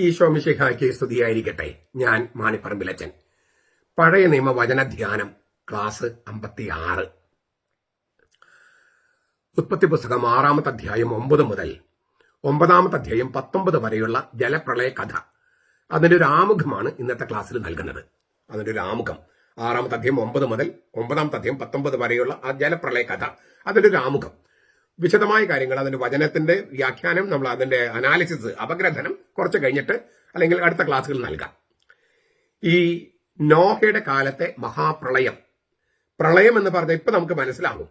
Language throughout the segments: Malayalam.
ഈശോ മിശിഹായ്ക്ക് സ്തുതിയായിരിക്കട്ടെ. ഞാൻ മാണിപ്പറമ്പിലച്ചൻ. പഴയ നിയമ വചന ധ്യാനം ക്ലാസ് 56. ഉൽപ്പത്തി പുസ്തകം 6-ാമത്തെ അധ്യായം 9 മുതൽ 9-ാമത്തെ അധ്യായം 19 വരെയുള്ള ജലപ്രളയ കഥ. അതിന്റെ ഒരു ആമുഖമാണ് ഇന്നത്തെ ക്ലാസ്സിൽ നൽകുന്നത്. അതിന്റെ ഒരു ആമുഖം 6-ാമത്തെ അധ്യായം 9 മുതൽ 9-ാമത്തെ അധ്യായം 19 വരെയുള്ള ആ ജലപ്രളയ കഥ, അതിന്റെ ഒരു ആമുഖം. വിശദമായ കാര്യങ്ങൾ, അതിന്റെ വചനത്തിന്റെ വ്യാഖ്യാനം, നമ്മൾ അതിന്റെ അനാലിസിസ്, അപഗ്രഥനം കുറച്ച് കഴിഞ്ഞിട്ട് അല്ലെങ്കിൽ അടുത്ത ക്ലാസ്സുകൾ നൽകാം. ഈ നോഹയുടെ കാലത്തെ മഹാപ്രളയം, പ്രളയം എന്ന് പറഞ്ഞാൽ ഇപ്പൊ നമുക്ക് മനസ്സിലാകും.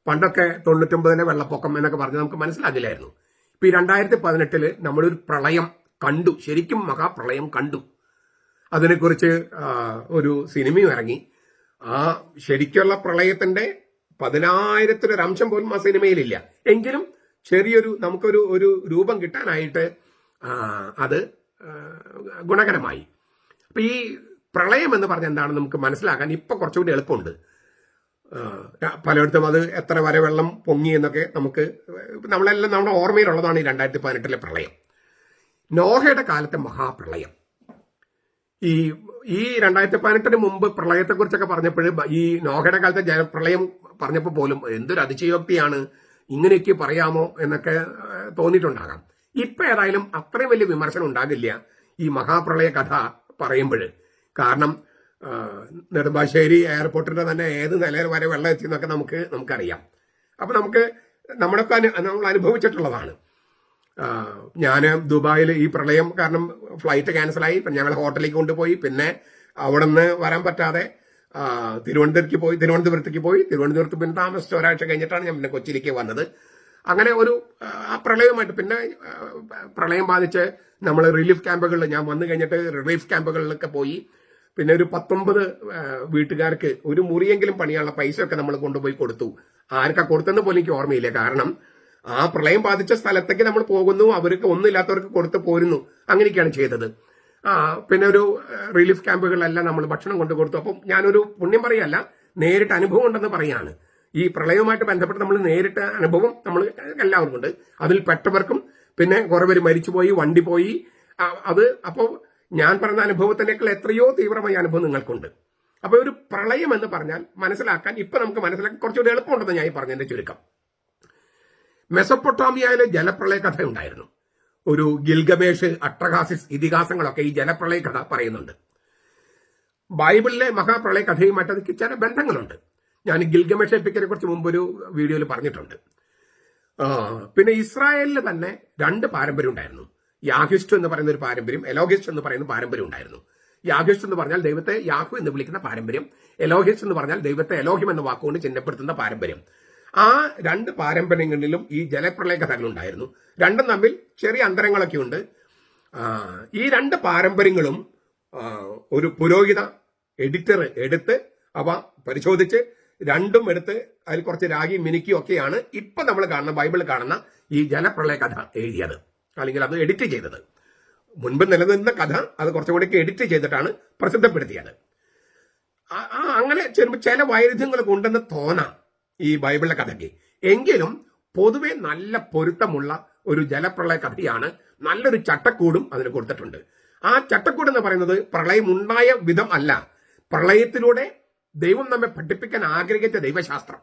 പണ്ടൊക്കെ 99 വെള്ളപ്പൊക്കം എന്നൊക്കെ പറഞ്ഞ് നമുക്ക് മനസ്സിലാകില്ലായിരുന്നു. ഇപ്പൊ ഈ 2018 നമ്മളൊരു പ്രളയം കണ്ടു, ശരിക്കും മഹാപ്രളയം കണ്ടു. അതിനെക്കുറിച്ച് ഒരു സിനിമയും ഇറങ്ങി. ആ ശരിക്കുള്ള പ്രളയത്തിന്റെ 10,000 അംശം പോലും ആ സിനിമയിലില്ല. എങ്കിലും ചെറിയൊരു നമുക്കൊരു രൂപം കിട്ടാനായിട്ട് അത് ഗുണകരമായി. അപ്പൊ ഈ പ്രളയം എന്ന് പറഞ്ഞ എന്താണെന്ന് നമുക്ക് മനസ്സിലാക്കാൻ ഇപ്പൊ കുറച്ചുകൂടി എളുപ്പമുണ്ട്. പലയിടത്തും അത് എത്ര വരെ വെള്ളം പൊങ്ങി എന്നൊക്കെ നമ്മളെല്ലാം നമ്മുടെ ഓർമ്മയിലുള്ളതാണ് ഈ 2018 പ്രളയം. നോഹയുടെ കാലത്തെ മഹാപ്രളയം. ഈ 2018 മുമ്പ് പ്രളയത്തെക്കുറിച്ചൊക്കെ പറഞ്ഞപ്പോൾ, ഈ നോഹയുടെ കാലത്തെ ജലപ്രളയം പറഞ്ഞപ്പോൾ പോലും എന്തൊരു അതിശയോക്തിയാണ്, ഇങ്ങനെയൊക്കെ പറയാമോ എന്നൊക്കെ തോന്നിയിട്ടുണ്ടാകാം. ഇപ്പൊ ഏതായാലും അത്രയും വലിയ വിമർശനം ഉണ്ടാകില്ല ഈ മഹാപ്രളയ കഥ പറയുമ്പോൾ. കാരണം നെടുമ്പാശ്ശേരി എയർപോർട്ടിന്റെ തന്നെ ഏത് നിലയിൽ വരെ വെള്ളം എത്തിയെന്നൊക്കെ നമുക്കറിയാം. അപ്പൊ നമ്മൾ അനുഭവിച്ചിട്ടുള്ളതാണ്. ഞാൻ ദുബായിൽ ഈ പ്രളയം കാരണം ഫ്ലൈറ്റ് ക്യാൻസലായി. ഞങ്ങൾ ഹോട്ടലിലേക്ക് കൊണ്ടുപോയി. പിന്നെ അവിടെ നിന്ന് വരാൻ പറ്റാതെ തിരുവനന്തപുരത്തേക്ക് പോയി. തിരുവനന്തപുരത്ത് പിന്നെ താമസിച്ച ഒരാഴ്ച കഴിഞ്ഞിട്ടാണ് ഞാൻ പിന്നെ കൊച്ചിയിലേക്ക് വന്നത്. അങ്ങനെ ആ പ്രളയവുമായിട്ട് പിന്നെ പ്രളയം ബാധിച്ച് നമ്മൾ റിലീഫ് ക്യാമ്പുകളിൽ, ഞാൻ വന്നു കഴിഞ്ഞിട്ട് റിലീഫ് ക്യാമ്പുകളിലൊക്കെ പോയി. പിന്നെ ഒരു 19 വീട്ടുകാർക്ക് ഒരു മുറിയെങ്കിലും പണിയാനുള്ള പൈസയൊക്കെ നമ്മൾ കൊണ്ടുപോയി കൊടുത്തു. ആർക്കാ കൊടുത്തെന്ന് പോലും എനിക്ക് ഓർമ്മയില്ല. കാരണം ആ പ്രളയം ബാധിച്ച സ്ഥലത്തേക്ക് നമ്മൾ പോകുന്നു, അവർക്ക് ഒന്നുമില്ലാത്തവർക്ക് കൊടുത്ത് പോരുന്നു. അങ്ങനെയൊക്കെയാണ് ചെയ്തത്. പിന്നെ ഒരു റിലീഫ് ക്യാമ്പുകളിലെല്ലാം നമ്മൾ ഭക്ഷണം കൊണ്ടു കൊടുത്തു. അപ്പം ഞാനൊരു പുണ്യം പറയല്ല, നേരിട്ട് അനുഭവം ഉണ്ടെന്ന് പറയാണ്. ഈ പ്രളയവുമായിട്ട് ബന്ധപ്പെട്ട് നമ്മൾ നേരിട്ട അനുഭവം നമ്മൾ എല്ലാവർക്കും ഉണ്ട്. അതിൽ പെട്ടവർക്കും പിന്നെ കുറെ പേര് മരിച്ചുപോയി, വണ്ടി പോയി. അപ്പോൾ ഞാൻ പറഞ്ഞ അനുഭവത്തിനേക്കാൾ എത്രയോ തീവ്രമായ അനുഭവം നിങ്ങൾക്കുണ്ട്. അപ്പൊ ഒരു പ്രളയം എന്ന് പറഞ്ഞാൽ മനസ്സിലാക്കാൻ ഇപ്പൊ നമുക്ക് മനസ്സിലാക്കാൻ കുറച്ചുകൂടി എളുപ്പമുണ്ടെന്ന് ഞാൻ പറഞ്ഞതിന്റെ ചുരുക്കം. മെസൊപ്പൊട്ടാമിയയിലെ ജലപ്രളയ കഥ ഉണ്ടായിരുന്നു. ഒരു ഗിൽഗമേഷ്, അട്രഹാസിസ് ഇതിഹാസങ്ങളൊക്കെ ഈ ജലപ്രളയ കഥ പറയുന്നുണ്ട്. ബൈബിളിലെ മഹാപ്രളയ കഥയുമായിട്ട് അതിക്ക് ചില ബന്ധങ്ങളുണ്ട്. ഞാൻ ഗിൽഗമേഷ് എപ്പിക്കിനെ കുറിച്ച് മുമ്പൊരു വീഡിയോയിൽ പറഞ്ഞിട്ടുണ്ട്. പിന്നെ ഇസ്രായേലിൽ തന്നെ 2 പാരമ്പര്യം ഉണ്ടായിരുന്നു. യാഹിസ്റ്റ് എന്ന് പറയുന്ന ഒരു പാരമ്പര്യം, എലോഹിസ്റ്റ് എന്ന് പറയുന്ന പാരമ്പര്യം ഉണ്ടായിരുന്നു. യാഹിസ്റ്റ് എന്ന് പറഞ്ഞാൽ ദൈവത്തെ യാഹു എന്ന് വിളിക്കുന്ന പാരമ്പര്യം. എലോഹിസ്റ്റ് എന്ന് പറഞ്ഞാൽ ദൈവത്തെ എലോഹിം എന്ന വാക്കുകൊണ്ട് ചിഹ്നപ്പെടുത്തുന്ന പാരമ്പര്യം. ആ 2 പാരമ്പര്യങ്ങളിലും ഈ ജലപ്രളയ കഥകളുണ്ടായിരുന്നു. രണ്ടും തമ്മിൽ ചെറിയ അന്തരങ്ങളൊക്കെ ഉണ്ട്. ഈ 2 പാരമ്പര്യങ്ങളും ഒരു പുരോഹിത എഡിറ്റർ എടുത്ത് അവ പരിശോധിച്ച് രണ്ടും എടുത്ത് അതിൽ കുറച്ച് രാഗി മിനുക്കിയും ഒക്കെയാണ് ഇപ്പൊ നമ്മൾ കാണുന്ന ബൈബിളിൽ കാണുന്ന ഈ ജലപ്രളയ കഥ എഴുതിയത്, അല്ലെങ്കിൽ അത് എഡിറ്റ് ചെയ്തത്. മുൻപ് നിലനിന്ന കഥ അത് കുറച്ചുകൂടി എഡിറ്റ് ചെയ്തിട്ടാണ് പ്രസിദ്ധപ്പെടുത്തിയത്. അങ്ങനെ ചില വൈരുദ്ധ്യങ്ങളൊക്കെ ഉണ്ടെന്ന് തോന്നാം ഈ ബൈബിളിലെ കഥയ്ക്ക്. എങ്കിലും പൊതുവെ നല്ല പൊരുത്തമുള്ള ഒരു ജലപ്രളയ കഥയാണ്. നല്ലൊരു ചട്ടക്കൂടും അതിന് കൊടുത്തിട്ടുണ്ട്. ആ ചട്ടക്കൂട് എന്ന് പറയുന്നത് പ്രളയം ഉണ്ടായ വിധം അല്ല, പ്രളയത്തിലൂടെ ദൈവം നമ്മെ പഠിപ്പിക്കാൻ ആഗ്രഹിച്ച ദൈവശാസ്ത്രം,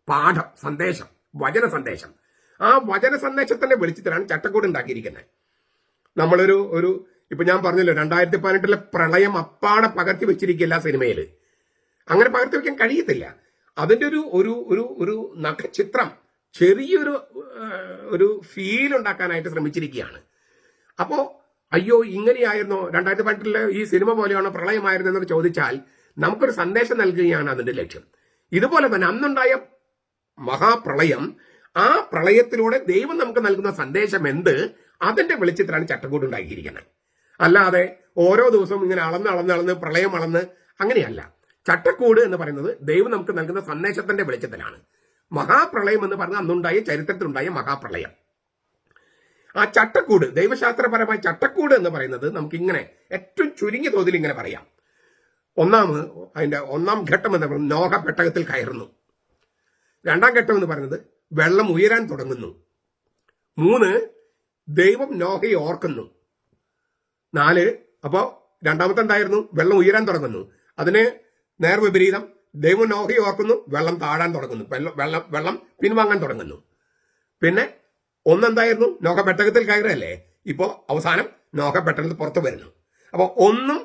പാഠം, സന്ദേശം, വചന സന്ദേശം. ആ വചന സന്ദേശത്തിന്റെ വെളിച്ചത്തിലാണ് ചട്ടക്കൂട് ഉണ്ടാക്കിയിരിക്കുന്നത്. നമ്മളൊരു ഇപ്പൊ ഞാൻ പറഞ്ഞല്ലോ, 2018 പ്രളയം അപ്പാടെ പകർത്തി വെച്ചിരിക്കില്ല സിനിമയിൽ. അങ്ങനെ പകർത്തി വെക്കാൻ കഴിയത്തില്ല. അതിന്റെ ഒരു നഖചിത്രം, ചെറിയൊരു ഫീൽ ഉണ്ടാക്കാനായിട്ട് ശ്രമിച്ചിരിക്കുകയാണ്. അപ്പോ അയ്യോ ഇങ്ങനെയായിരുന്നോ 2018 ഈ സിനിമ പോലെയാണോ പ്രളയമായിരുന്നു എന്നൊക്കെ ചോദിച്ചാൽ നമുക്കൊരു സന്ദേശം നൽകുകയാണ് അതിന്റെ ലക്ഷ്യം. ഇതുപോലെ തന്നെ അന്നുണ്ടായ മഹാപ്രളയം, ആ പ്രളയത്തിലൂടെ ദൈവം നമുക്ക് നൽകുന്ന സന്ദേശം എന്ത്, അതിന്റെ വെളിച്ചത്തിലാണ് ചട്ടക്കൂട് ഉണ്ടാക്കിയിരിക്കുന്നത്. അല്ലാതെ ഓരോ ദിവസവും ഇങ്ങനെ അളന്ന് പ്രളയം അളന്ന് അങ്ങനെയല്ല. ചട്ടക്കൂട് എന്ന് പറയുന്നത് ദൈവം നമുക്ക് നൽകുന്ന സന്ദേശത്തിന്റെ വെളിച്ചത്തിലാണ്. മഹാപ്രളയം എന്ന് പറഞ്ഞാൽ അന്നുണ്ടായ, ചരിത്രത്തിലുണ്ടായ മഹാപ്രളയം. ആ ചട്ടക്കൂട്, ദൈവശാസ്ത്രപരമായ ചട്ടക്കൂട് എന്ന് പറയുന്നത് നമുക്കിങ്ങനെ ഏറ്റവും ചുരുങ്ങിയ തോതിൽ ഇങ്ങനെ പറയാം. അതിന്റെ 1-ാം ഘട്ടം എന്ന് പറയുന്നത് നോഹ പെട്ടകത്തിൽ കയറുന്നു. 2-ാം ഘട്ടം എന്ന് പറയുന്നത് വെള്ളം ഉയരാൻ തുടങ്ങുന്നു. 3, ദൈവം നോഹയെ ഓർക്കുന്നു. 4 അപ്പോൾ രണ്ടാമത്തെ എന്തായിരുന്നു? വെള്ളം ഉയരാൻ തുടങ്ങുന്നു. അതിന് നേർവിപരീതം ദൈവം നോഹയെ ഓർക്കുന്നു, വെള്ളം താഴാൻ തുടങ്ങുന്നു, വെള്ളം പിൻവാങ്ങാൻ തുടങ്ങുന്നു. പിന്നെ ഒന്നെന്തായിരുന്നു? നോഹ പെട്ടകത്തിൽ കയറല്ലേ. ഇപ്പോ അവസാനം നോഹ പെട്ടകത്തിൽ പുറത്തു വരുന്നു. അപ്പോൾ 1ഉം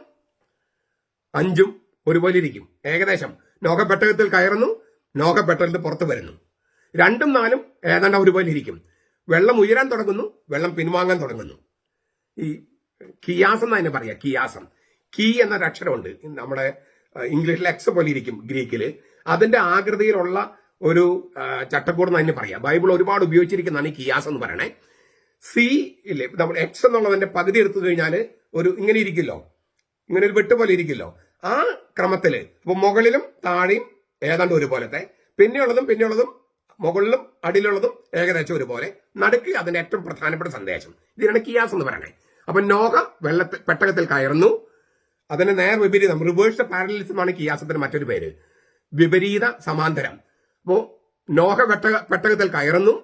5ഉം ഒരുപോലെ ഇരിക്കും. ഏകദേശം നോഹ പെട്ടകത്തിൽ കയറുന്നു, നോഹ പെട്ടകത്തിൽ പുറത്തു വരുന്നു. 2ഉം 4ഉം ഏതാണ്ട് ഒരുപോലെ ഇരിക്കും. വെള്ളം ഉയരാൻ തുടങ്ങുന്നു, വെള്ളം പിൻവാങ്ങാൻ തുടങ്ങുന്നു. ഈ കിയാസം എന്ന് തന്നെ പറയാം. കിയാസം, കീ എന്നൊരു അക്ഷരമുണ്ട്. നമ്മുടെ ഇംഗ്ലീഷിൽ എക്സ് പോലെ ഇരിക്കും ഗ്രീക്കില്. അതിന്റെ ആകൃതിയിലുള്ള ഒരു ചട്ടക്കൂട് എന്ന് തന്നെ പറയാം. ബൈബിൾ ഒരുപാട് ഉപയോഗിച്ചിരിക്കുന്നതാണ് ഈ കിയാസ് എന്ന് പറയണേ. സി ഇല്ലേ, നമ്മൾ എക്സ് എന്നുള്ളതിന്റെ പകുതി എടുത്തു കഴിഞ്ഞാൽ ഒരു ഇങ്ങനെ ഇരിക്കില്ലോ, ഇങ്ങനെ ഒരു വെട്ട് പോലെ ഇരിക്കില്ലോ. ആ ക്രമത്തില് ഇപ്പൊ മുകളിലും താഴെയും ഏതാണ്ട് ഒരുപോലത്തെ, പിന്നെയുള്ളതും മുകളിലും അടിയിലുള്ളതും ഏകദേശം ഒരുപോലെ, നടുക്ക് അതിന്റെ ഏറ്റവും പ്രധാനപ്പെട്ട സന്ദേശം. ഇതിനാണ് കിയാസ് എന്ന് പറയണേ. അപ്പൊ നോഹ പെട്ടകത്തിൽ കയറുന്നു. അതിന് നേർ വിപരീതം, റിവേഴ്സ് പാരലലിസം ആണ് കിയാസത്തിന് മറ്റൊരു പേര്. വിപരീത സമാന്തരം. അപ്പോ നോഹ പെട്ടകത്തിൽ കയറുന്നു,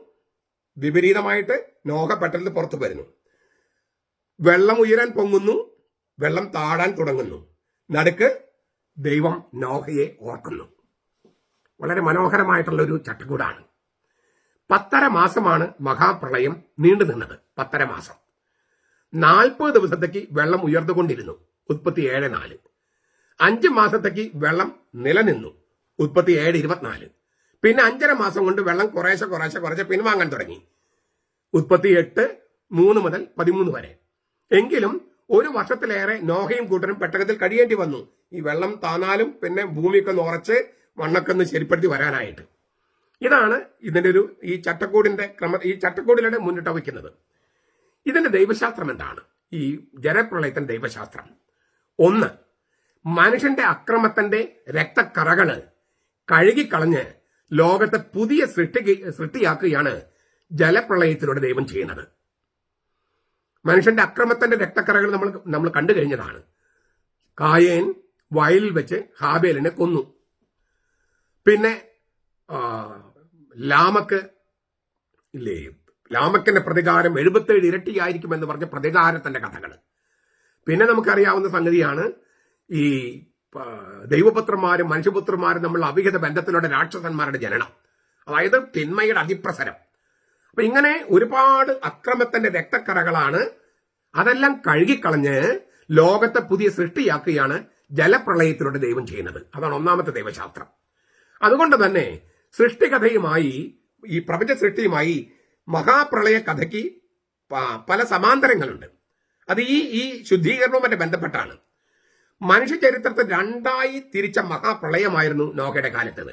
വിപരീതമായിട്ട് നോഹ പെട്ടകത്തിൽ പുറത്തു വരുന്നു. വെള്ളം ഉയരാൻ പൊങ്ങുന്നു, വെള്ളം താഴാൻ തുടങ്ങുന്നു. നടുക്ക് ദൈവം നോഹയെ ഓർക്കുന്നു. വളരെ മനോഹരമായിട്ടുള്ള ഒരു ചട്ടക്കൂടാണ്. 10.5 മാസമാണ് മഹാപ്രളയം നീണ്ടു നിന്നത്. 10.5 മാസം. 40 ദിവസത്തേക്ക് വെള്ളം ഉയർന്നുകൊണ്ടിരുന്നു. ഉൽപ്പത്തി 7:4. 5 മാസത്തേക്ക് വെള്ളം നിലനിന്നു. ഉൽപ്പത്തി 7:24. പിന്നെ 5.5 മാസം കൊണ്ട് വെള്ളം കുറേശ്ശെ പിൻവാങ്ങാൻ തുടങ്ങി. ഉൽപ്പത്തി 8:3 മുതൽ 13 വരെ. എങ്കിലും 1 വർഷത്തിലേറെ നോഹയും കൂട്ടരും പെട്ടകത്തിൽ കഴിയേണ്ടി വന്നു. ഈ വെള്ളം താന്നാലും പിന്നെ ഭൂമിയൊക്കെ ഒന്ന് ഉറച്ച് മണ്ണൊക്കെ ഒന്ന് ശരിപ്പെടുത്തി വരാനായിട്ട്. ഇതാണ് ഇതിന്റെ ഈ ചട്ടക്കൂടിലൂടെ മുന്നിട്ട് വയ്ക്കുന്നത്. ഇതിന്റെ ദൈവശാസ്ത്രം എന്താണ്? ഈ ജലപ്രളയത്തിന്റെ ദൈവശാസ്ത്രം. 1, മനുഷ്യന്റെ അക്രമത്തിന്റെ രക്തക്കറകള് കഴുകിക്കളഞ്ഞ് ലോകത്തെ പുതിയ സൃഷ്ടിയാക്കുകയാണ് ജലപ്രളയത്തിലൂടെ ദൈവം ചെയ്യുന്നത്. മനുഷ്യന്റെ അക്രമത്തിന്റെ രക്തക്കറകൾ നമ്മൾ കണ്ടു കഴിഞ്ഞതാണ്. കായേൻ വയലിൽ വെച്ച് ഹാബേലിനെ കൊന്നു. പിന്നെ ലാമക്കിന്റെ പ്രതികാരം 77 ഇരട്ടിയായിരിക്കുമെന്ന് പറഞ്ഞ പ്രതികാരത്തിന്റെ കഥകൾ. പിന്നെ നമുക്കറിയാവുന്ന സംഗതിയാണ് ഈ ദൈവപുത്രന്മാരും മനുഷ്യപുത്രന്മാരും നമ്മൾ അവിഹിത ബന്ധത്തിലൂടെ രാക്ഷസന്മാരുടെ ജനനം, അതായത് തിന്മയുടെ അതിപ്രസരം. അപ്പൊ ഇങ്ങനെ ഒരുപാട് അക്രമത്തിന്റെ രക്തക്കറകളാണ്. അതെല്ലാം കഴുകിക്കളഞ്ഞ് ലോകത്തെ പുതിയ സൃഷ്ടിയാക്കുകയാണ് ജലപ്രളയത്തിലൂടെ ദൈവം ചെയ്യുന്നത്. അതാണ് 1ാമത്തെ ദൈവശാസ്ത്രം. അതുകൊണ്ട് തന്നെ സൃഷ്ടികഥയുമായി, ഈ പ്രപഞ്ച സൃഷ്ടിയുമായി മഹാപ്രളയ കഥയ്ക്ക് പല സമാന്തരങ്ങളുണ്ട്. അത് ഈ ശുദ്ധീകരണവുമായി ബന്ധപ്പെട്ടാണ്. മനുഷ്യ ചരിത്രത്തെ 2ആയി തിരിച്ച മഹാപ്രളയമായിരുന്നു നോഹയുടെ കാലത്തേത്.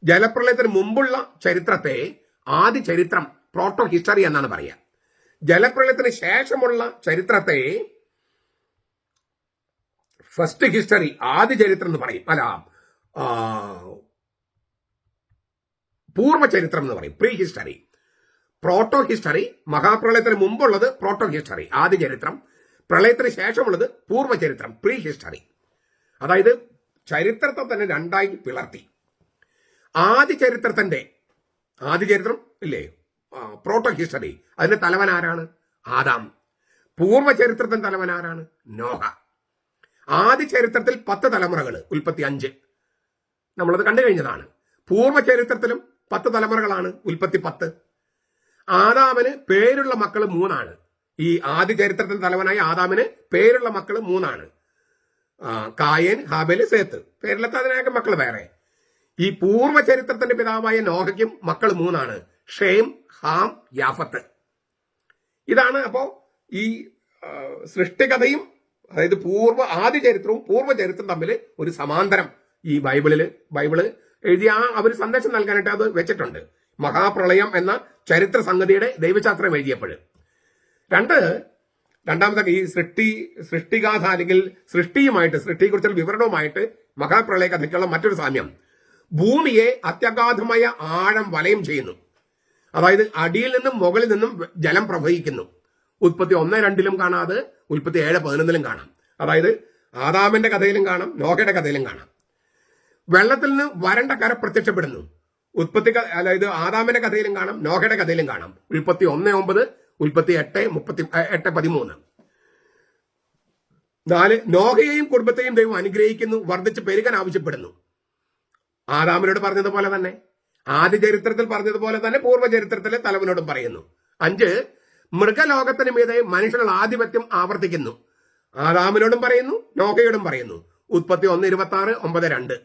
ജലപ്രളയത്തിന് മുമ്പുള്ള ചരിത്രത്തെ ആദ്യ ചരിത്രം, പ്രോട്ടോ ഹിസ്റ്ററി എന്നാണ് പറയുക. ജലപ്രളയത്തിന് ശേഷമുള്ള ചരിത്രത്തെ ഫസ്റ്റ് ഹിസ്റ്ററി, ആദ്യ ചരിത്രം എന്ന് പറയും. പൂർവ്വ ചരിത്രം എന്ന് പറയും, പ്രീ ഹിസ്റ്ററി. പ്രോട്ടോ ഹിസ്റ്ററി, മഹാപ്രളയത്തിന് മുമ്പുള്ളത് പ്രോട്ടോ ഹിസ്റ്ററി, ആദ്യ ചരിത്രം. പ്രളയത്തിന് ശേഷമുള്ളത് പൂർവ്വ ചരിത്രം, പ്രീ ഹിസ്റ്ററി. അതായത് ചരിത്രത്തെ തന്നെ 2ആയി പിളർത്തി. ആദ്യ ചരിത്രം ഇല്ലേ, പ്രോട്ടോ ഹിസ്റ്ററി, അതിന്റെ തലവൻ ആരാണ്? ആദാം. പൂർവ്വ ചരിത്രത്തിന്റെ തലവൻ ആരാണ്? നോഹ. ആദ്യ ചരിത്രത്തിൽ 10 തലമുറകൾ, ഉൽപ്പത്തി 5, നമ്മളത് കണ്ടു കഴിഞ്ഞതാണ്. പൂർവ്വ ചരിത്രത്തിലും 10 തലമുറകളാണ്, ഉൽപ്പത്തി 10. ആദാമിന് പേരുള്ള മക്കൾ 3 ഈ ആദ്യ ചരിത്രത്തിന്റെ തലവനായ ആദാമിന് പേരുള്ള മക്കൾ 3. കായേൻ, ഹാബേല്, സേത്ത്. പേരിലത്തെ അതിനായ മക്കൾ വേറെ. ഈ പൂർവ്വ ചരിത്രത്തിന്റെ പിതാവായ നോഹയ്ക്കും മക്കൾ 3: ഷേം, ഹാം, യാഫത്ത്. ഇതാണ് അപ്പോ ഈ സൃഷ്ടികഥയും, അതായത് ആദ്യ ചരിത്രവും പൂർവ്വ ചരിത്രവും തമ്മിൽ ഒരു സമാന്തരം ഈ ബൈബിള് എഴുതിയ അവർ സന്ദേശം നൽകാനായിട്ട് അത് വെച്ചിട്ടുണ്ട്. മഹാപ്രളയം എന്ന ചരിത്ര സംഗതിയുടെ ദൈവശാസ്ത്രം എഴുതിയപ്പോൾ. രണ്ടാമത്തെ ഈ സൃഷ്ടിഗാഥ അല്ലെങ്കിൽ സൃഷ്ടിയെക്കുറിച്ചുള്ള വിവരണവുമായിട്ട് മഹാപ്രളയ കഥയ്ക്കുള്ള മറ്റൊരു സാമ്യം, ഭൂമിയെ അത്യഗാധമായ ആഴം വലയം ചെയ്യുന്നു. അതായത് അടിയിൽ നിന്നും മുകളിൽ നിന്നും ജലം പ്രവഹിക്കുന്നു. ഉൽപ്പത്തി 1:2 കാണാതെ ഉൽപ്പത്തി 7:11 കാണാം. അതായത് ആദാമിന്റെ കഥയിലും കാണാം, നോഹയുടെ കഥയിലും കാണാം. വെള്ളത്തിൽ നിന്ന് വരണ്ട കര പ്രത്യക്ഷപ്പെടുന്നു. അതായത് ആദാമിന്റെ കഥയിലും കാണാം, നോഹയുടെ കഥയിലും കാണാം. ഉൽപ്പത്തി 1:9, ഉൽപ്പത്തി 8:13. 4, നോഹയെയും കുടുംബത്തെയും ദൈവം അനുഗ്രഹിക്കുന്നു, വർദ്ധിച്ച് പെരുകാൻ ആവശ്യപ്പെടുന്നു. ആദാമിനോട് പറഞ്ഞതുപോലെ തന്നെ, ആദ്യ ചരിത്രത്തിൽ പറഞ്ഞതുപോലെ തന്നെ പൂർവ്വചരിത്രത്തിലെ തലവനോടും പറയുന്നു. 5, മൃഗലോകത്തിന് മീതെ മനുഷ്യനുള്ള ആധിപത്യം ആവർത്തിക്കുന്നു. ആദാമിനോടും പറയുന്നു, നോഹയോടും പറയുന്നു. ഉൽപ്പത്തി 1:26, 9:2.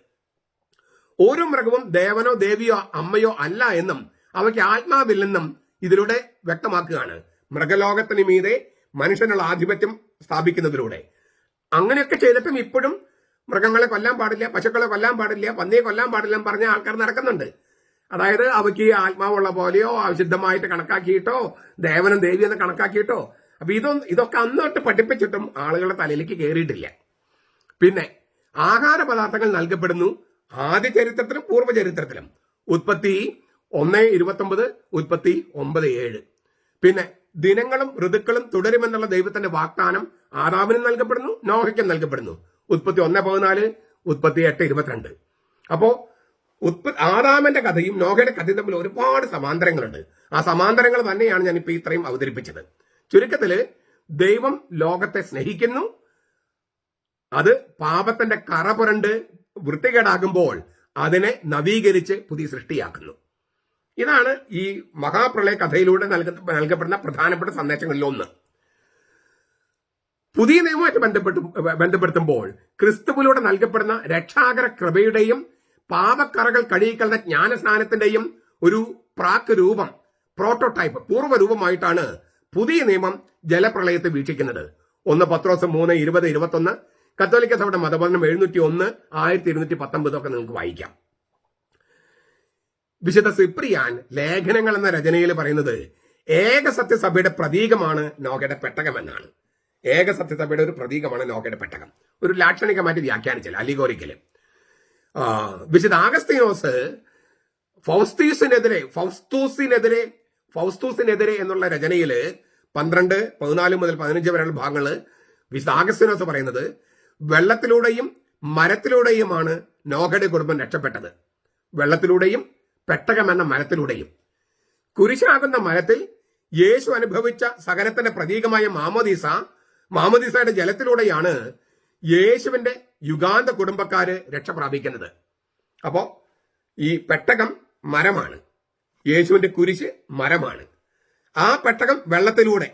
ഓരോ മൃഗവും ദേവനോ ദേവിയോ അമ്മയോ അല്ല എന്നും അവയ്ക്ക് ആത്മാവില്ലെന്നും ഇതിലൂടെ വ്യക്തമാക്കുകയാണ്. മൃഗലോകത്തിന് മീതെ മനുഷ്യനുള്ള ആധിപത്യം സ്ഥാപിക്കുന്നതിലൂടെ. അങ്ങനെയൊക്കെ ചെയ്തിട്ടും ഇപ്പോഴും മൃഗങ്ങളെ കൊല്ലാൻ പാടില്ല, പശുക്കളെ കൊല്ലാൻ പാടില്ല, പന്നിയെ കൊല്ലാൻ പാടില്ല എന്ന് പറഞ്ഞ ആൾക്കാർ നടക്കുന്നുണ്ട്. അതായത് അവയ്ക്ക് ആത്മാവുള്ള പോലെയോ അവിശുദ്ധമായിട്ട് കണക്കാക്കിയിട്ടോ ദേവനും ദേവിയെന്ന് കണക്കാക്കിയിട്ടോ. അപ്പൊ ഇതൊക്കെ അന്നോട്ട് പഠിപ്പിച്ചിട്ടും ആളുകളുടെ തലയിലേക്ക് കയറിയിട്ടില്ല. പിന്നെ ആഹാര പദാർത്ഥങ്ങൾ നൽകപ്പെടുന്നു ആദ്യ ചരിത്രത്തിലും പൂർവ്വചരിത്രത്തിലും. ഉൽപ്പത്തി 1:29, ഉൽപ്പത്തി 9:7. പിന്നെ ദിനങ്ങളും ഋതുക്കളും തുടരുമെന്നുള്ള ദൈവത്തിന്റെ വാഗ്ദാനം ആദാമിനും നൽകപ്പെടുന്നു, നോഹയ്ക്കും നൽകപ്പെടുന്നു. ഉൽപ്പത്തി 1:14, ഉൽപ്പത്തി 8:22. അപ്പോ ആദാമിന്റെ കഥയും നോഹയുടെ കഥയും തമ്മിൽ ഒരുപാട് സമാന്തരങ്ങളുണ്ട്. ആ സമാന്തരങ്ങൾ തന്നെയാണ് ഞാനിപ്പോ ഇത്രയും അവതരിപ്പിച്ചത്. ചുരുക്കത്തില് ദൈവം ലോകത്തെ സ്നേഹിക്കുന്നു, അത് പാപത്തിന്റെ കറ പുരണ്ട് വൃത്തികേടാകുമ്പോൾ അതിനെ നവീകരിച്ച് പുതിയ സൃഷ്ടിയാക്കുന്നു. ഇതാണ് ഈ മഹാപ്രളയ കഥയിലൂടെ നൽകപ്പെടുന്ന പ്രധാനപ്പെട്ട സന്ദേശങ്ങളിൽ ഒന്ന്. പുതിയ നിയമമായിട്ട് ബന്ധപ്പെടുത്തുമ്പോൾ ക്രിസ്തുവിലൂടെ നൽകപ്പെടുന്ന രക്ഷാകര കൃപയുടെയും പാപക്കറകൾ കഴുകിക്കളഞ്ഞ ജ്ഞാനസ്നാനത്തിന്റെയും ഒരു പ്രാക് രൂപം, പ്രോട്ടോടൈപ്പ്, പൂർവ്വരൂപമായിട്ടാണ് പുതിയ നിയമം ജലപ്രളയത്തെ വീക്ഷിക്കുന്നത്. 1 പത്രോസ് 3:20-21, കത്തോലിക്ക സഭയുടെ മതബോധനം 701, 1219 ഒക്കെ നിങ്ങൾക്ക് വായിക്കാം. വിശുദ്ധ സിപ്രിയാൻ ലേഖനങ്ങൾ എന്ന രചനയിൽ പറയുന്നത് ഏകസത്യസഭയുടെ പ്രതീകമാണ് നോഹയുടെ പെട്ടകം എന്നാണ്. ഏകസത്യസഭയുടെ ഒരു പ്രതീകമാണ് നോഹയുടെ പെട്ടകം. ഒരു ലാക്ഷണികമായിട്ട് വ്യാഖ്യാനിച്ചില്ല, അലിഗോറിക്കല്. വിശുദ്ധ ആഗസ്തീനോസ് ഫൗസ്തൂസിനെതിരെ എന്നുള്ള രചനയില് 12, 14 മുതൽ 15 വരെയുള്ള ഭാഗങ്ങള് വിശുദ്ധ ആഗസ്തീനോസ് പറയുന്നത് വെള്ളത്തിലൂടെയും മരത്തിലൂടെയുമാണ് നോഹയുടെ കുടുംബം രക്ഷപ്പെട്ടത്. വെള്ളത്തിലൂടെയും പെട്ടകം എന്ന മരത്തിലൂടെയും. കുരിശാകുന്ന മരത്തിൽ യേശു അനുഭവിച്ച സഹനത്തിന്റെ പ്രതീകമായ മാമോദീസയുടെ ജലത്തിലൂടെയാണ് യേശുവിന്റെ യുഗാന്ത കുടുംബക്കാര് രക്ഷ പ്രാപിക്കുന്നത്. അപ്പോ ഈ പെട്ടകം മരമാണ്, യേശുവിന്റെ കുരിശ് മരമാണ്. ആ പെട്ടകം വെള്ളത്തിലൂടെ,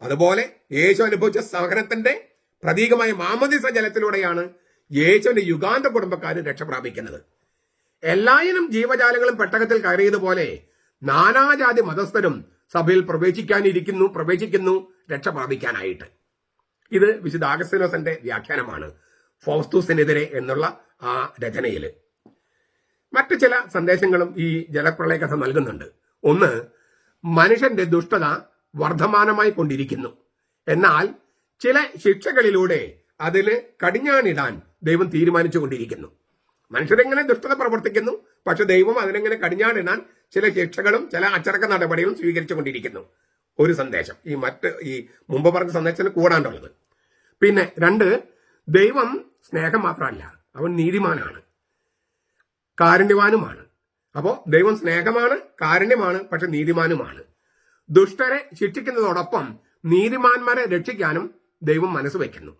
അതുപോലെ യേശു അനുഭവിച്ച സഹനത്തിന്റെ പ്രതീകമായ മാമോദീസ ജലത്തിലൂടെയാണ് യേശുവിന്റെ യുഗാന്ത കുടുംബക്കാര് രക്ഷ പ്രാപിക്കുന്നത്. എല്ലായിനും ജീവജാലങ്ങളും പെട്ടകത്തിൽ കയറിയതുപോലെ നാനാജാതി മതസ്ഥരും സഭയിൽ പ്രവേശിക്കുന്നു രക്ഷ പ്രാപിക്കാനായിട്ട്. ഇത് വിശുദ്ധ ആഗസ്തീനോസിന്റെ വ്യാഖ്യാനമാണ് ഫൗസ്തൂസിനെതിരെ എന്നുള്ള ആ രചനയില്. മറ്റു ചില സന്ദേശങ്ങളും ഈ ജലപ്രളയ കഥ നൽകുന്നുണ്ട്. 1, മനുഷ്യന്റെ ദുഷ്ടത വർദ്ധമാനമായി കൊണ്ടിരിക്കുന്നു. എന്നാൽ ചില ശിക്ഷകളിലൂടെ അതിന് കടിഞ്ഞാണിടാൻ ദൈവം തീരുമാനിച്ചു കൊണ്ടിരിക്കുന്നു. മനുഷ്യരെങ്ങനെ ദുഷ്ടത പ്രവർത്തിക്കുന്നു, പക്ഷെ ദൈവം അതിനെങ്ങനെ കടിഞ്ഞാണിടാൻ ചില ശിക്ഷകളും ചില അച്ചടക്ക നടപടികളും സ്വീകരിച്ചു കൊണ്ടിരിക്കുന്നു. ഒരു സന്ദേശം ഈ മുമ്പ് പറഞ്ഞ സന്ദേശത്തിന് കൂടാണ്ടുള്ളത്. പിന്നെ 2, ദൈവം സ്നേഹം മാത്രമല്ല, അവൻ നീതിമാനാണ്, കാരുണ്യവാനുമാണ്. അപ്പോ ദൈവം സ്നേഹമാണ്, കാരുണ്യമാണ്, പക്ഷെ നീതിമാനുമാണ്. ദുഷ്ടരെ ശിക്ഷിക്കുന്നതോടൊപ്പം നീതിമാന്മാരെ രക്ഷിക്കാനും ദൈവം മനസ്സ് വയ്ക്കുന്നു.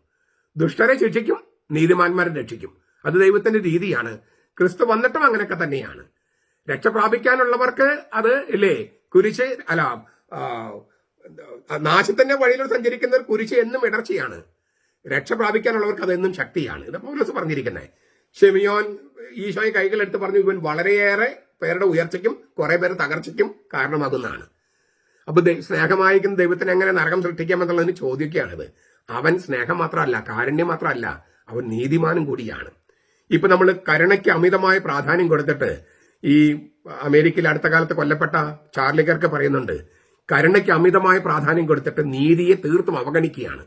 ദുഷ്ടരെ ശിക്ഷിക്കും, നീതിമാന്മാരെ രക്ഷിക്കും. അത് ദൈവത്തിന്റെ രീതിയാണ്. ക്രിസ്തു വന്നിട്ടും അങ്ങനെയൊക്കെ തന്നെയാണ്. രക്ഷ പ്രാപിക്കാനുള്ളവർക്ക് അത് ഇല്ലേ, കുരിശ് അല്ല, നാശത്തിന്റെ വഴിയിൽ സഞ്ചരിക്കുന്നവർ കുരിശ് എന്നും ഇടർച്ചയാണ്. രക്ഷ പ്രാപിക്കാനുള്ളവർക്ക് അതെന്നും ശക്തിയാണ്. ഇത് പൗലോസ് പറഞ്ഞിരിക്കുന്നത്. ശിമിയോൻ ഈശോയെ കൈകളെടുത്ത് പറഞ്ഞു, ഇവൻ വളരെയേറെ പേരുടെ ഉയർച്ചയ്ക്കും കുറെ പേരുടെ തകർച്ചയ്ക്കും കാരണമാകുന്നതാണ്. അപ്പൊ സ്നേഹമായിരിക്കുന്ന ദൈവത്തിന് എങ്ങനെ നരകം സൃഷ്ടിക്കാമെന്നുള്ളതിന് ചോദിക്കുകയാണിത്. അവൻ സ്നേഹം മാത്രമല്ല, കാരുണ്യം മാത്രമല്ല, അവൻ നീതിമാനും കൂടിയാണ്. ഇപ്പൊ നമ്മൾ കരുണയ്ക്ക് അമിതമായ പ്രാധാന്യം കൊടുത്തിട്ട്, ഈ അമേരിക്കയിൽ അടുത്ത കാലത്ത് കൊല്ലപ്പെട്ട ചാർലി കിർക്ക് പറയുന്നുണ്ട്, കരുണയ്ക്ക് അമിതമായ പ്രാധാന്യം കൊടുത്തിട്ട് നീതിയെ തീർത്തും അവഗണിക്കുകയാണ്.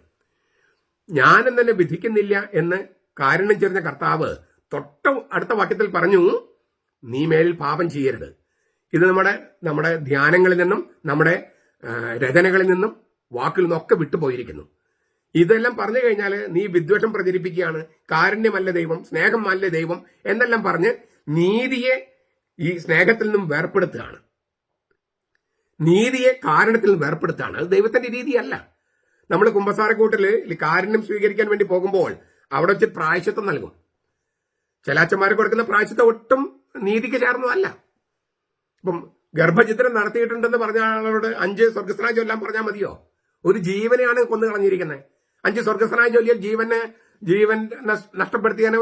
ഞാനും തന്നെ വിധിക്കുന്നില്ല എന്ന് കാരുണ്യം ചെറിഞ്ഞ കർത്താവ് അടുത്ത വാക്യത്തിൽ പറഞ്ഞു, നീ മേലിൽ പാപം ചെയ്യരുത്. ഇത് നമ്മുടെ ധ്യാനങ്ങളിൽ നിന്നും നമ്മുടെ രചനകളിൽ നിന്നും വാക്കിൽ നിന്നൊക്കെ വിട്ടുപോയിരിക്കുന്നു. ഇതെല്ലാം പറഞ്ഞു കഴിഞ്ഞാൽ നീ വിദ്വേഷം പ്രചരിപ്പിക്കുകയാണ്, കാരുണ്യമല്ല ദൈവം, സ്നേഹമല്ല ദൈവം എന്നെല്ലാം പറഞ്ഞ് നീതിയെ ഈ സ്നേഹത്തിൽ നിന്നും വേർപ്പെടുത്തുകയാണ്, നീതിയെ കാരണത്തിൽ നിന്നും വേർപ്പെടുത്തുകയാണ്. അത് ദൈവത്തിന്റെ രീതിയല്ല. നമ്മൾ കുമ്പസാരക്കൂട്ടില് കാരുണ്യം സ്വീകരിക്കാൻ വേണ്ടി പോകുമ്പോൾ അവിടെ വെച്ച് പ്രായശ്ചിത്തം നൽകും. ചില അച്ഛന്മാർക്ക് കൊടുക്കുന്ന പ്രായശ്ചിത്തം ഒട്ടും നീതിക്ക് ചേർന്നതല്ല. ഇപ്പം ഗർഭചിത്രം നടത്തിയിട്ടുണ്ടെന്ന് പറഞ്ഞ ആളോട് 5 സ്വർഗസ്നായ ചൊല്ലാൻ പറഞ്ഞാൽ മതിയോ? ഒരു ജീവനെയാണ് കൊന്നു കളഞ്ഞിരിക്കുന്നത്. 5 സ്വർഗസ്നായ ചൊല്ലിയാൽ ജീവൻ നഷ്ടപ്പെടുത്തിയതിന്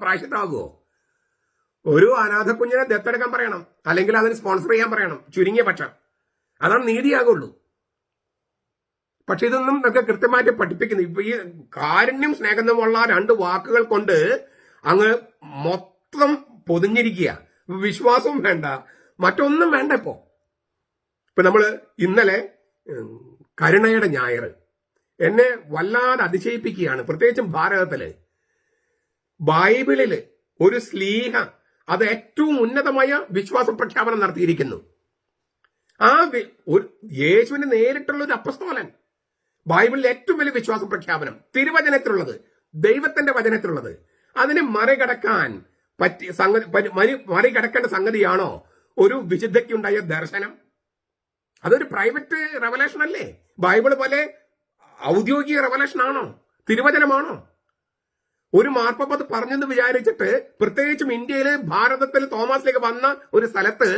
പ്രായശ്ചിത്തമാകുമോ? ഒരു അനാഥ കുഞ്ഞിനെ ദത്തെടുക്കാൻ പറയണം, അല്ലെങ്കിൽ അതിന് സ്പോൺസർ ചെയ്യാൻ പറയണം, ചുരുങ്ങിയ പക്ഷം. അതാണ് നീതിയാകുള്ളൂ. പക്ഷെ ഇതൊന്നും നമുക്ക് കൃത്യമായിട്ട് പഠിപ്പിക്കുന്നു. ഇപ്പൊ ഈ കാരുണ്യം സ്നേഹമുള്ള 2 വാക്കുകൾ കൊണ്ട് അങ്ങ് മൊത്തം പൊതിഞ്ഞിരിക്കുക. വിശ്വാസവും വേണ്ട, മറ്റൊന്നും വേണ്ട. ഇപ്പൊ നമ്മള് ഇന്നലെ കരുണയുടെ ഞായർ എന്നെ വല്ലാതെ അതിശയിപ്പിക്കുകയാണ്. പ്രത്യേകിച്ചും ഭാരതത്തില് ബൈബിളില് ഒരു സ്ലീഹ അത് ഏറ്റവും ഉന്നതമായ വിശ്വാസ പ്രഖ്യാപനം നടത്തിയിരിക്കുന്നു. യേശുവിന് നേരിട്ടുള്ള ഒരു അപ്പസ്തോലൻ ബൈബിളിലെ ഏറ്റവും വലിയ വിശ്വാസ പ്രഖ്യാപനം തിരുവചനത്തിലുള്ളത്, ദൈവത്തിന്റെ വചനത്തിലുള്ളത്. അതിനെ മറികടക്കാൻ മറികടക്കേണ്ട സംഗതിയാണോ ഒരു വിശുദ്ധയ്ക്കുണ്ടായ ദർശനം? അതൊരു പ്രൈവറ്റ് റെവലേഷൻ അല്ലേ? ബൈബിൾ പോലെ ഔദ്യോഗിക റെവലേഷൻ ആണോ? തിരുവചനമാണോ? ഒരു മാർപ്പാപ്പ അത് പറഞ്ഞെന്ന് വിചാരിച്ചിട്ട്, പ്രത്യേകിച്ചും ഇന്ത്യയില് ഭാരതത്തിൽ തോമസിലേക്ക് വന്ന ഒരു സ്ഥലത്ത്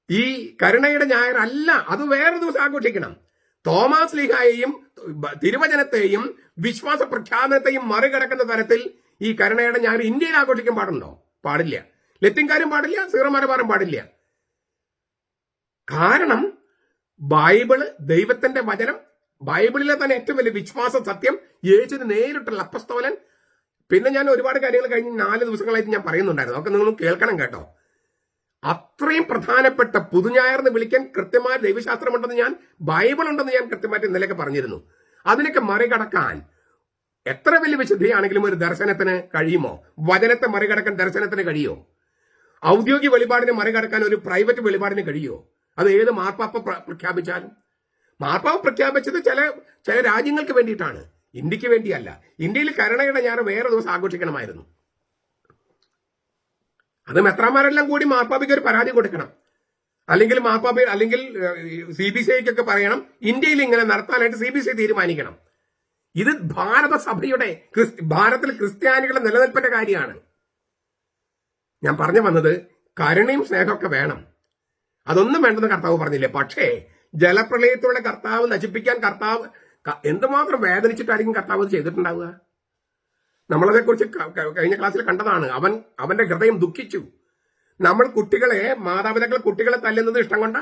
ഈ കരുണയുടെ ഞായർ അല്ല, അത് വേറെ ദിവസം ആഘോഷിക്കണം. തോമസ് ലീഹായെയും തിരുവചനത്തെയും വിശ്വാസ പ്രഖ്യാപനത്തെയും മറികടക്കുന്ന തരത്തിൽ ഈ കരുണയുടെ ഞായർ ഇന്ത്യയിൽ ആഘോഷിക്കാൻ പാടുണ്ടോ? പാടില്ല. ലത്തീൻകാരും പാടില്ല, സീറോ മലബാറും പാടില്ല. കാരണം ബൈബിള്, ദൈവത്തിന്റെ വചനം, ബൈബിളിലെ തന്നെ ഏറ്റവും വലിയ വിശ്വാസ സത്യം, യേശുവിന് നേരിട്ടുള്ള അപ്പസ്തോലൻ. പിന്നെ ഞാൻ ഒരുപാട് കാര്യങ്ങൾ കഴിഞ്ഞ് 4 ദിവസങ്ങളായിട്ട് ഞാൻ പറയുന്നുണ്ടായിരുന്നു. അതൊക്കെ നിങ്ങൾ കേൾക്കണം കേട്ടോ. അത്രയും പ്രധാനപ്പെട്ട പുതുഞായർന്ന് വിളിക്കാൻ കൃത്യമായ ദൈവശാസ്ത്രമുണ്ടെന്ന് ബൈബിൾ ഉണ്ടെന്ന് ഞാൻ കൃത്യമായിട്ട് ഇന്നലെയൊക്കെ പറഞ്ഞിരുന്നു. അതിനൊക്കെ മറികടക്കാൻ എത്ര വലിയ വിശുദ്ധിയാണെങ്കിലും ഒരു ദർശനത്തിന് കഴിയുമോ? വചനത്തെ മറികടക്കാൻ ദർശനത്തിന് കഴിയുമോ? ഔദ്യോഗിക വെളിപാടിനെ മറികടക്കാൻ ഒരു പ്രൈവറ്റ് വെളിപാടിന് കഴിയുമോ? അത് ഏത് മാർപ്പാപ്പ പ്രഖ്യാപിച്ചാലും. മാർപ്പാപ്പ പ്രഖ്യാപിച്ചത് ചില രാജ്യങ്ങൾക്ക് വേണ്ടിയിട്ടാണ്, ഇന്ത്യക്ക് വേണ്ടിയല്ല. ഇന്ത്യയിൽ കരുണയുടെ ഞായർ വേറെ ദിവസം ആഘോഷിക്കണമായിരുന്നു. അത് മെത്രാന്മാരെല്ലാം കൂടി മാർപ്പാപ്പയ്ക്ക് ഒരു പരാതി കൊടുക്കണം, അല്ലെങ്കിൽ CBCIക്കൊക്കെ പറയണം, ഇന്ത്യയിൽ ഇങ്ങനെ നടത്താനായിട്ട് CBCI തീരുമാനിക്കണം. ഇത് ഭാരതസഭയുടെ, ഭാരതത്തിൽ ക്രിസ്ത്യാനികളുടെ നിലനിൽപ്പിന്റെ കാര്യമാണ്. ഞാൻ പറഞ്ഞു വന്നത്, കരുണയും സ്നേഹമൊക്കെ വേണം, അതൊന്നും വേണ്ടെന്ന് കർത്താവ് പറഞ്ഞില്ലേ. പക്ഷേ ജലപ്രളയത്തിലൂടെ കർത്താവ് നശിപ്പിക്കാൻ എന്തുമാത്രം വേദനിച്ചിട്ടായിരിക്കും കർത്താവ് ചെയ്തിട്ടുണ്ടാവുക? നമ്മളതേക്കുറിച്ച് കഴിഞ്ഞ ക്ലാസ്സിൽ കണ്ടതാണ്. അവന്റെ ഹൃദയം ദുഃഖിച്ചു. നമ്മൾ മാതാപിതാക്കൾ കുട്ടികളെ തല്ലുന്നത് ഇഷ്ടം കൊണ്ട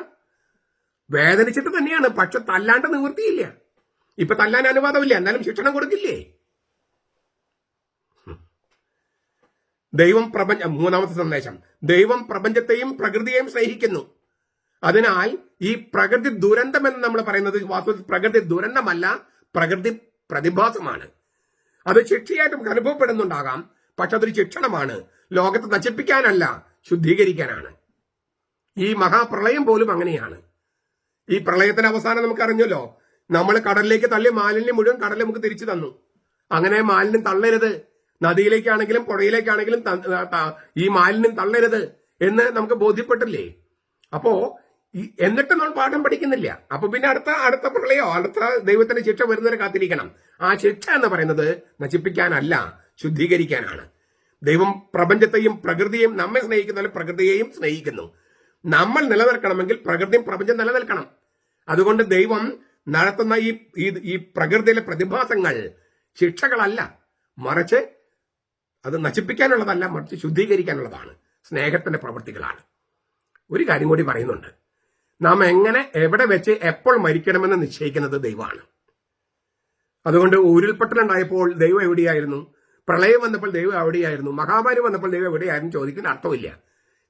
വേദനിച്ചിട്ട് തന്നെയാണ്. പക്ഷെ തല്ലാണ്ട് നിവൃത്തിയില്ല. ഇപ്പൊ തല്ലാൻ അനുവാദമില്ല, എന്നാലും ശിക്ഷണം കൊടുക്കില്ലേ? മൂന്നാമത്തെ സന്ദേശം, ദൈവം പ്രപഞ്ചത്തെയും പ്രകൃതിയെയും സ്നേഹിക്കുന്നു. അതിനാൽ ഈ പ്രകൃതി ദുരന്തം എന്ന് നമ്മൾ പറയുന്നത് വാസ്തവത്തിൽ പ്രകൃതി ദുരന്തമല്ല, പ്രകൃതി പ്രതിഭാസമാണ്. അത് ശിക്ഷയായിട്ടും അനുഭവപ്പെടുന്നുണ്ടാകാം, പക്ഷെ അതൊരു ശിക്ഷണമാണ്. ലോകത്തെ നശിപ്പിക്കാനല്ല, ശുദ്ധീകരിക്കാനാണ്. ഈ മഹാപ്രളയം പോലും അങ്ങനെയാണ്. ഈ പ്രളയത്തിന്റെ അവസാനം നമുക്കറിഞ്ഞല്ലോ, നമ്മൾ കടലിലേക്ക് തള്ളിയ മാലിന്യം മുഴുവൻ കടൽ നമുക്ക് തിരിച്ചു തന്നു. അങ്ങനെ മാലിന്യം തള്ളരുത്, നദിയിലേക്കാണെങ്കിലും പുഴയിലേക്കാണെങ്കിലും ഈ മാലിന്യം തള്ളരുത് എന്ന് നമുക്ക് ബോധ്യപ്പെട്ടില്ലേ? അപ്പോ എന്നിട്ട് നമ്മൾ പാഠം പഠിക്കുന്നില്ല. അപ്പൊ പിന്നെ അടുത്ത പ്രളയോ അടുത്ത ദൈവത്തിന്റെ ശിക്ഷ വരുന്നവരെ കാത്തിരിക്കണം. ആ ശിക്ഷ എന്ന് പറയുന്നത് നശിപ്പിക്കാനല്ല, ശുദ്ധീകരിക്കാനാണ്. ദൈവം പ്രപഞ്ചത്തെയും പ്രകൃതിയെയും നമ്മെ സ്നേഹിക്കുന്ന പ്രകൃതിയെയും സ്നേഹിക്കുന്നു. നമ്മൾ നിലനിൽക്കണമെങ്കിൽ പ്രകൃതിയും പ്രപഞ്ചം നിലനിൽക്കണം. അതുകൊണ്ട് ദൈവം നടത്തുന്ന ഈ പ്രകൃതിയിലെ പ്രതിഭാസങ്ങൾ ശിക്ഷകളല്ല, മറിച്ച് അത് നശിപ്പിക്കാനുള്ളതല്ല, മറിച്ച് ശുദ്ധീകരിക്കാനുള്ളതാണ്. സ്നേഹത്തിന്റെ പ്രവൃത്തികളാണ്. ഒരു കാര്യം കൂടി പറയുന്നുണ്ട്, നാം എങ്ങനെ, എവിടെ വെച്ച്, എപ്പോൾ മരിക്കണമെന്ന് നിശ്ചയിക്കുന്നത് ദൈവമാണ്. അതുകൊണ്ട് ഉരുൾപൊട്ടലുണ്ടായപ്പോൾ ദൈവം എവിടെയായിരുന്നു? പ്രളയം വന്നപ്പോൾ ദൈവം എവിടെയായിരുന്നു? മഹാമാരി വന്നപ്പോൾ ദൈവം എവിടെയായിരുന്നു ചോദിക്കുന്ന അർത്ഥമില്ല.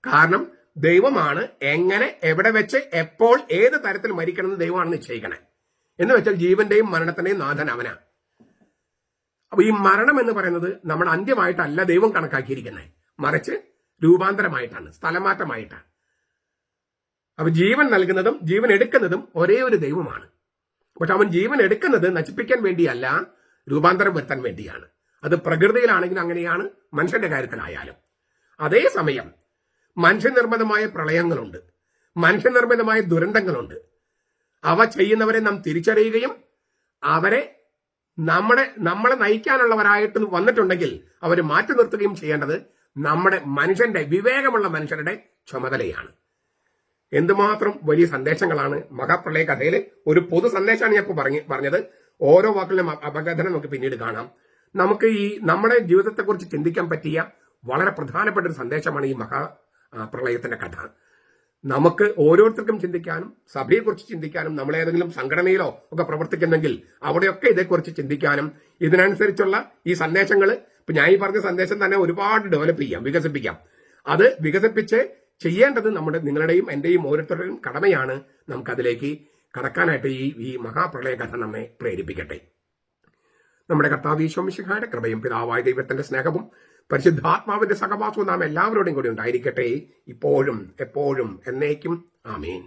കാരണം ദൈവമാണ് എങ്ങനെ, എവിടെ വെച്ച്, എപ്പോൾ, ഏത് തരത്തിൽ മരിക്കണമെന്ന് ദൈവമാണ് നിശ്ചയിക്കണേ. എന്ന് വെച്ചാൽ ജീവന്റെയും മരണത്തിന്റെയും നാഥൻ അവനാ. അപ്പൊ ഈ മരണം എന്ന് പറയുന്നത് നമ്മുടെ അന്ത്യമായിട്ടല്ല ദൈവം കണക്കാക്കിയിരിക്കുന്നത്, മറിച്ച് രൂപാന്തരമായിട്ടാണ്, സ്ഥലമാറ്റമായിട്ടാണ്. അപ്പൊ ജീവൻ നൽകുന്നതും ജീവൻ എടുക്കുന്നതും ഒരേ ഒരു ദൈവമാണ്. പക്ഷെ അവൻ ജീവൻ എടുക്കുന്നത് നശിപ്പിക്കാൻ വേണ്ടിയല്ല, രൂപാന്തരം വരുത്താൻ വേണ്ടിയാണ്. അത് പ്രകൃതിയിലാണെങ്കിലും അങ്ങനെയാണ്, മനുഷ്യന്റെ കാര്യത്തിലായാലും. അതേസമയം മനുഷ്യനിർമ്മിതമായ പ്രളയങ്ങളുണ്ട്, മനുഷ്യനിർമ്മിതമായ ദുരന്തങ്ങളുണ്ട്. അവ ചെയ്യുന്നവരെ നാം തിരിച്ചറിയുകയും അവരെ നമ്മളെ നയിക്കാനുള്ളവരായിട്ട് വന്നിട്ടുണ്ടെങ്കിൽ അവർ മാറ്റി നിർത്തുകയും ചെയ്യേണ്ടത് നമ്മുടെ വിവേകമുള്ള മനുഷ്യരുടെ ചുമതലയാണ്. എന്തുമാത്രം വലിയ സന്ദേശങ്ങളാണ് മഹാപ്രളയ കഥയിൽ. ഒരു പൊതു സന്ദേശമാണ് ഞാൻ ഇപ്പോൾ പറഞ്ഞത്. ഓരോ വാക്കിലും അപകഥനം നമുക്ക് പിന്നീട് കാണാം. നമുക്ക് നമ്മുടെ ജീവിതത്തെക്കുറിച്ച് ചിന്തിക്കാൻ പറ്റിയ വളരെ പ്രധാനപ്പെട്ട ഒരു സന്ദേശമാണ് ഈ മഹാപ്രളയത്തിന്റെ കഥ. നമുക്ക് ഓരോരുത്തർക്കും ചിന്തിക്കാനും സഭയെക്കുറിച്ച് ചിന്തിക്കാനും, നമ്മളേതെങ്കിലും സംഘടനയിലോ ഒക്കെ പ്രവർത്തിക്കുന്നെങ്കിൽ അവിടെയൊക്കെ ഇതേക്കുറിച്ച് ചിന്തിക്കാനും, ഇതിനനുസരിച്ചുള്ള ഈ സന്ദേശങ്ങൾ, ഇപ്പൊ ഞാൻ ഈ പറഞ്ഞ സന്ദേശം തന്നെ ഒരുപാട് ഡെവലപ്പ് ചെയ്യാം, വികസിപ്പിക്കാം. അത് വികസിപ്പിച്ച് ചെയ്യേണ്ടത് നിങ്ങളുടെയും എന്റെയും ഓരോരുത്തരുടെയും കടമയാണ്. നമുക്കതിലേക്ക് കടക്കാനായിട്ട് ഈ മഹാപ്രളയ കഥ നമ്മെ പ്രേരിപ്പിക്കട്ടെ. നമ്മുടെ കർത്താവ് ഈശോ മിശിഹായുടെ കൃപയും പിതാവായ ദൈവത്തിന്റെ സ്നേഹവും പരിശുദ്ധാത്മാവിന്റെ സഹവാസവും നാം എല്ലാവരോടും കൂടി ഉണ്ടായിരിക്കട്ടെ, ഇപ്പോഴും എപ്പോഴും എന്നേക്കും. ആമേൻ.